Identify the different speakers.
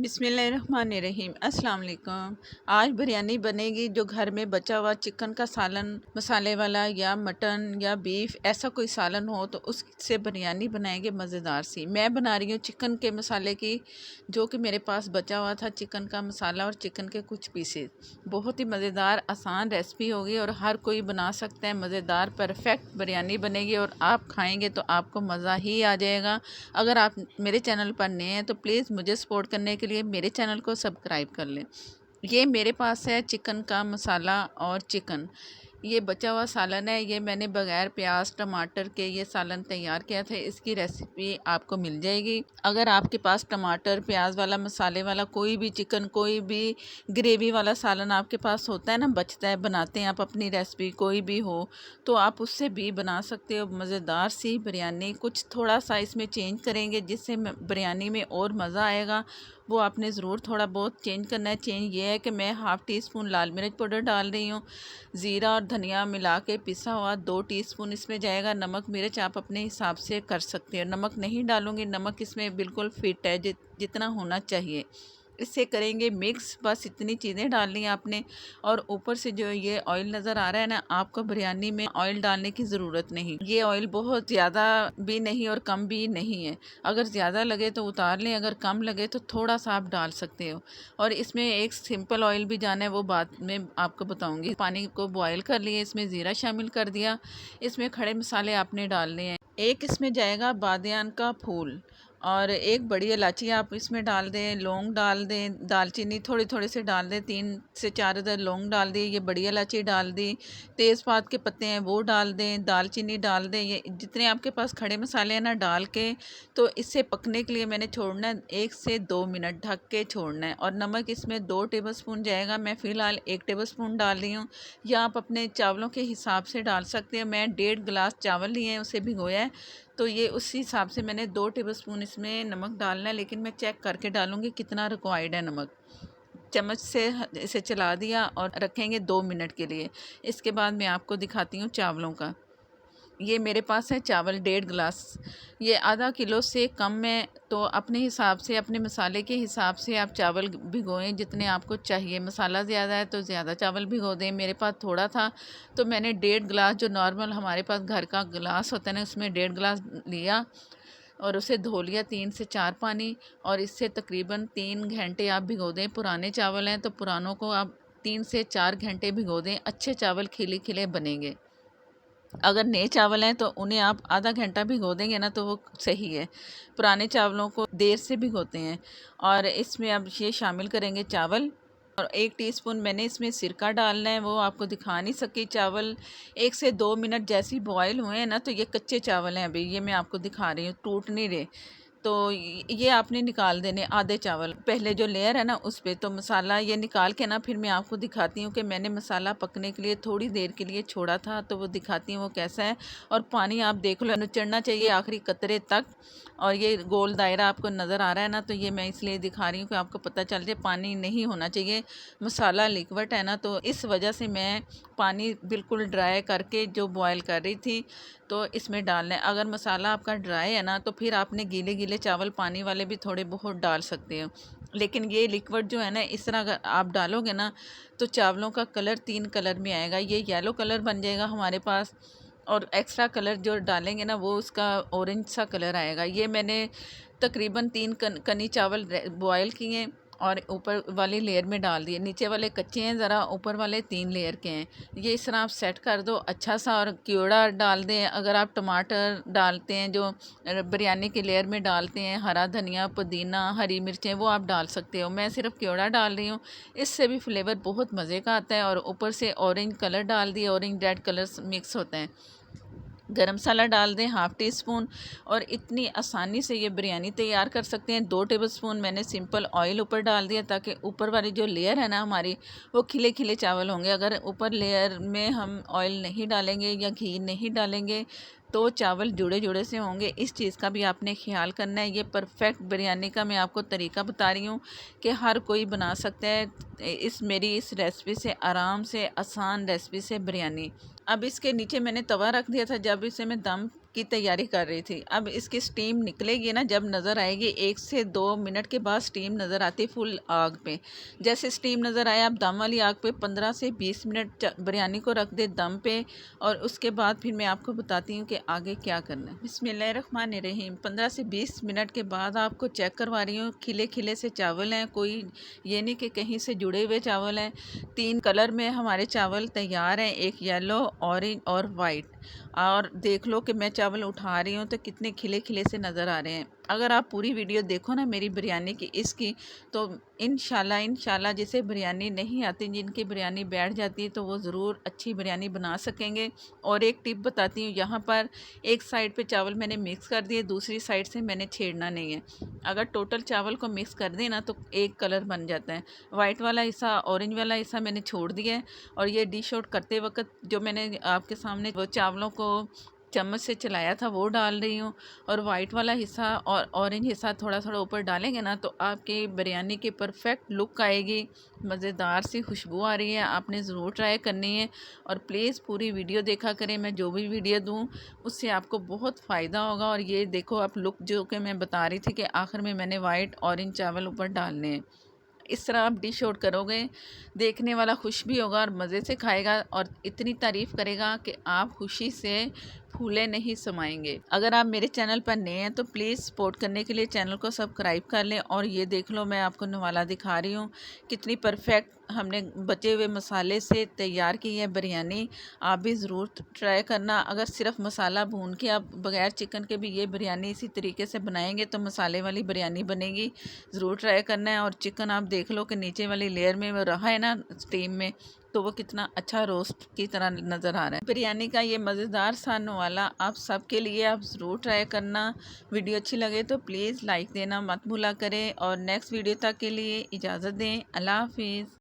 Speaker 1: बिस्मिल्लाहिर्रहमानिर्रहीम अस्सलाम वालेकुम। आज बिरयानी बनेगी जो घर में बचा हुआ चिकन का सालन मसाले वाला या मटन या बीफ ऐसा कोई सालन हो तो उससे बिरयानी बनाएंगे मज़ेदार सी। मैं बना रही हूँ चिकन के मसाले की, जो कि मेरे पास बचा हुआ था चिकन का मसाला और चिकन के कुछ पीसेस। बहुत ही मज़ेदार आसान रेसिपी होगी और हर कोई बना सकता है। मज़ेदार परफेक्ट बिरयानी बनेगी और आप खाएँगे तो आपको मज़ा ही आ जाएगा। अगर आप मेरे चैनल पर नए हैं तो प्लीज़ मुझे सपोर्ट करने के लिए मेरे चैनल को सब्सक्राइब कर लें। ये मेरे पास है चिकन का मसाला और चिकन, ये बचा हुआ सालन है। ये मैंने बग़ैर प्याज टमाटर के ये सालन तैयार किया था। इसकी रेसिपी आपको मिल जाएगी। अगर आपके पास टमाटर प्याज वाला मसाले वाला कोई भी चिकन कोई भी ग्रेवी वाला सालन आपके पास होता है ना, बचता है, बनाते हैं आप अपनी रेसिपी कोई भी हो तो आप उससे भी बना सकते हो मज़ेदार सी बिरयानी। कुछ थोड़ा सा इसमें चेंज करेंगे जिससे बिरयानी में और मज़ा आएगा, वो आपने ज़रूर थोड़ा बहुत चेंज करना है। चेंज ये है कि मैं हाफ़ टी स्पून लाल मिर्च पाउडर डाल रही हूँ। ज़ीरा और धनिया मिला के पिसा हुआ 2 टीस्पून इसमें जाएगा। नमक मिर्च आप अपने हिसाब से कर सकते हो। नमक नहीं डालूँगी, नमक इसमें बिल्कुल फिट है जितना होना चाहिए। इससे करेंगे मिक्स, बस इतनी चीज़ें डालनी है आपने। और ऊपर से जो ये ऑयल नज़र आ रहा है ना, आपको बिरयानी में ऑयल डालने की ज़रूरत नहीं। ये ऑयल बहुत ज़्यादा भी नहीं और कम भी नहीं है। अगर ज़्यादा लगे तो उतार लें, अगर कम लगे तो थोड़ा सा आप डाल सकते हो। और इसमें एक सिंपल ऑयल भी जाना है, वो बाद में आपको बताऊँगी। पानी को बॉयल कर लिए, इसमें ज़ीरा शामिल कर दिया। इसमें खड़े मसाले आपने डालने हैं। एक इसमें जाएगा बादियान का फूल और एक बड़ी इलायची आप इसमें डाल दें, लौंग डाल दें, दालचीनी थोड़ी थोड़ी से डाल दें, 3 से 4 अदर लौंग डाल दी, ये बड़ी इलायची डाल दी, तेज़पात के पत्ते हैं वो डाल दें, दालचीनी डाल दें। ये जितने आपके पास खड़े मसाले हैं ना डाल के, तो इससे पकने के लिए मैंने छोड़ना है 1 से 2 मिनट, ढक के छोड़ना है। और नमक इसमें 2 टेबलस्पून जाएगा, मैं फ़िलहाल 1 टेबलस्पून डाल रही हूँ। या आप अपने चावलों के हिसाब से डाल सकते हैं। मैं 1.5 गिलास चावल लिए हैं, उसे भिगोया है, तो ये उसी हिसाब से मैंने 2 टेबलस्पून इसमें नमक डालना है। लेकिन मैं चेक करके डालूँगी कितना रिक्वायर्ड है नमक। चम्मच से इसे चला दिया और रखेंगे 2 मिनट के लिए। इसके बाद मैं आपको दिखाती हूँ चावलों का। ये मेरे पास है चावल 1.5 गिलास, ये आधा किलो से कम है। तो अपने हिसाब से, अपने मसाले के हिसाब से आप चावल भिगोएं जितने आपको चाहिए। मसाला ज़्यादा है तो ज़्यादा चावल भिगो दें। मेरे पास थोड़ा था तो मैंने 1.5 गिलास, जो नॉर्मल हमारे पास घर का गिलास होता है ना, उसमें 1.5 गिलास लिया और उसे धो लिया 3 से 4 पानी। और इससे तकरीबन 3 घंटे आप भिगो दें। पुराने चावल हैं तो पुरानों को आप 3 से 4 घंटे भिगो दें, अच्छे चावल खिले खिले बनेंगे। अगर नए चावल हैं तो उन्हें आप आधा घंटा भिगो देंगे ना तो वो सही है। पुराने चावलों को देर से भिगोते हैं। और इसमें अब ये शामिल करेंगे चावल। और 1 टीस्पून मैंने इसमें सिरका डालना है, वो आपको दिखा नहीं सकी। चावल 1 से 2 मिनट जैसे ही बॉयल हुए हैं ना, तो ये कच्चे चावल हैं अभी, ये मैं आपको दिखा रही हूँ, टूट नहीं रहे। तो ये आपने निकाल देने आधे चावल, पहले जो लेयर है ना उस पे। तो मसाला ये निकाल के ना फिर मैं आपको दिखाती हूँ कि मैंने मसाला पकने के लिए थोड़ी देर के लिए छोड़ा था, तो वो दिखाती हूँ वो कैसा है। और पानी आप देख लो, नुचड़ना चाहिए आखिरी कतरे तक। और ये गोल दायरा आपको नज़र आ रहा है ना, तो ये मैं इसलिए दिखा रही हूँ कि आपको पता चल जाए। पानी नहीं होना चाहिए, मसाला लिक्विड है ना, तो इस वजह से मैं पानी बिल्कुल ड्राई करके जो बॉयल कर रही थी तो इसमें डालना है। अगर मसाला आपका ड्राई है ना तो फिर आपने गीले गीले चावल पानी वाले भी थोड़े बहुत डाल सकते हो। लेकिन ये लिक्विड जो है ना, इस तरह अगर आप डालोगे ना तो चावलों का कलर 3 कलर में आएगा। ये येलो कलर बन जाएगा हमारे पास, और एक्स्ट्रा कलर जो डालेंगे ना वो उसका ऑरेंज सा कलर आएगा। ये मैंने तकरीबन 3 कनी चावल बॉयल किए और ऊपर वाली लेयर में डाल दिए। नीचे वाले कच्चे हैं ज़रा, ऊपर वाले 3 लेयर के हैं। ये इस तरह आप सेट कर दो अच्छा सा। और क्योड़ा डाल दें, अगर आप टमाटर डालते हैं जो बिरयानी की लेयर में डालते हैं, हरा धनिया पुदीना हरी मिर्चें, वो आप डाल सकते हो। मैं सिर्फ क्योड़ा डाल रही हूँ, इससे भी फ्लेवर बहुत मज़े का आता है। और ऊपर से ऑरेंज कलर डाल दिए, ऑरेंज रेड कलर्स मिक्स होते हैं। गरम मसाला डाल दें हाफ़ टी स्पून। और इतनी आसानी से ये बिरयानी तैयार कर सकते हैं। 2 टेबलस्पून मैंने सिंपल ऑयल ऊपर डाल दिया ताकि ऊपर वाली जो लेयर है ना हमारी, वो खिले खिले चावल होंगे। अगर ऊपर लेयर में हम ऑयल नहीं डालेंगे या घी नहीं डालेंगे तो चावल जुड़े जुड़े से होंगे। इस चीज़ का भी आपने ख्याल करना है। ये परफेक्ट बिरयानी का मैं आपको तरीका बता रही हूँ कि हर कोई बना सकता है मेरी इस रेसिपी से, आराम से आसान रेसिपी से बिरयानी। अब इसके नीचे मैंने तवा रख दिया था, जब इसे मैं दम की तैयारी कर रही थी। अब इसकी स्टीम निकलेगी ना, जब नज़र आएगी 1 से 2 मिनट के बाद स्टीम नज़र आती है फुल आग पे। जैसे स्टीम नज़र आए आप दम वाली आग पे 15 से 20 मिनट बिरयानी को रख दे दम पे, और उसके बाद फिर मैं आपको बताती हूँ कि आगे क्या करना है। बिस्मिल्लाहिर्रहमानिर्रहीम। 15 से 20 मिनट के बाद आपको चेक करवा रही हूँ। खिले खिले से चावल हैं, कोई ये नहीं कि कहीं से जुड़े हुए चावल हैं। 3 कलर में हमारे चावल तैयार हैं, एक येलो, ऑरेंज और वाइट। और देख लो कि मैं चावल उठा रही हूँ तो कितने खिले खिले से नज़र आ रहे हैं। अगर आप पूरी वीडियो देखो ना मेरी बिरयानी की इसकी, तो इंशाल्लाह जिसे बिरयानी नहीं आती, जिनकी बिरयानी बैठ जाती है, तो वो ज़रूर अच्छी बिरयानी बना सकेंगे। और एक टिप बताती हूँ, यहाँ पर एक साइड पे चावल मैंने मिक्स कर दिए, दूसरी साइड से मैंने छेड़ना नहीं है। अगर टोटल चावल को मिक्स कर दें ना तो एक कलर बन जाता है। वाइट वाला हिस्सा, ऑरेंज वाला हिस्सा मैंने छोड़ दिया है। और ये डिश आउट करते वक्त जो मैंने आपके सामने वो चावलों को चम्मच से चलाया था वो डाल रही हूँ। और वाइट वाला हिस्सा और ऑरेंज हिस्सा थोड़ा थोड़ा ऊपर डालेंगे ना तो आपकी बिरयानी की परफेक्ट लुक आएगी, मज़ेदार सी खुशबू आ रही है। आपने ज़रूर ट्राई करनी है और प्लीज़ पूरी वीडियो देखा करें। मैं जो भी वीडियो दूँ उससे आपको बहुत फ़ायदा होगा। और ये देखो आप लुक जो कि मैं बता रही थी कि आखिर में मैंने वाइट ऑरेंज चावल ऊपर डालने हैं। इस तरह आप डिश आउट करोगे, देखने वाला खुश भी होगा और मज़े से खाएगा और इतनी तारीफ़ करेगा कि आप खुशी से फूले नहीं समाएंगे। अगर आप मेरे चैनल पर नए हैं तो प्लीज़ सपोर्ट करने के लिए चैनल को सब्सक्राइब कर लें। और ये देख लो मैं आपको नवाला दिखा रही हूँ, कितनी परफेक्ट हमने बचे हुए मसाले से तैयार की है बिरयानी। आप भी ज़रूर ट्राई करना। अगर सिर्फ मसाला भून के आप बगैर चिकन के भी ये बिरयानी इसी तरीके से बनाएंगे तो मसाले वाली बिरयानी बनेगी। ज़रूर ट्राई करना है। और चिकन आप देख लो कि नीचे वाली लेयर में वो रहा है ना स्टीम में, तो वो कितना अच्छा रोस्ट की तरह नज़र आ रहा है। बिरयानी का ये मज़ेदार सा नवाला आप सबके लिए आप ज़रूर ट्राई करना। वीडियो अच्छी लगे तो प्लीज़ लाइक देना मत भूला करें। और नेक्स्ट वीडियो तक के लिए इजाज़त दें। अल्लाह हाफिज़।